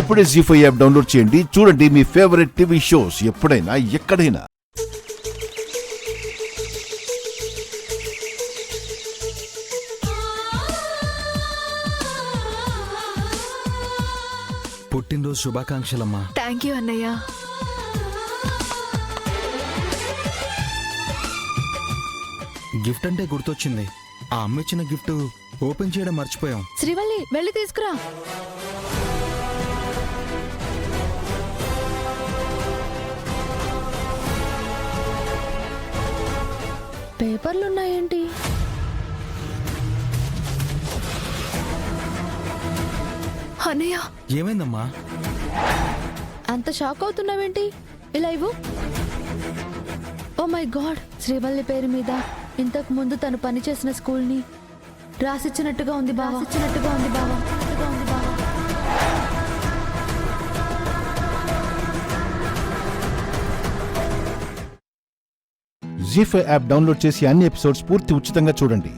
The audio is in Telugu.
ఇప్పుడే జీ5 యాప్ డౌన్లోడ్ చేయండి. చూడండి మీ ఫేవరెట్ టీవీ షోస్ ఎప్పుడైనా ఎక్కడైనా. పుట్టినరోజు శుభాకాంక్షలమ్మా. థ్యాంక్ యూ అన్నయ్య. గిఫ్ట్ అంటే గుర్తొచ్చింది. ఆ అమ్మ ఇచ్చిన గిఫ్ట్ ఓపెన్ చేయడం మర్చిపోయాం. శ్రీవల్లి వెళ్ళి తీసుకురా. పేపర్లున్నాయేంటి? అన్నయ్య ఏమైందమ్మా? అంత షాక్ అవుతున్నావేంటి? ఇలా ఇవ్వు. ఓ మై గాడ్, శ్రీవల్లి పేరు మీద ఇంతకు ముందు తను పనిచేసిన స్కూల్ని రాసిచ్చినట్టుగా ఉంది బావా. జీ5 యాప్ డౌన్లోడ్ చేసి అన్ని ఎపిసోడ్స్ పూర్తి ఉచితంగా చూడండి.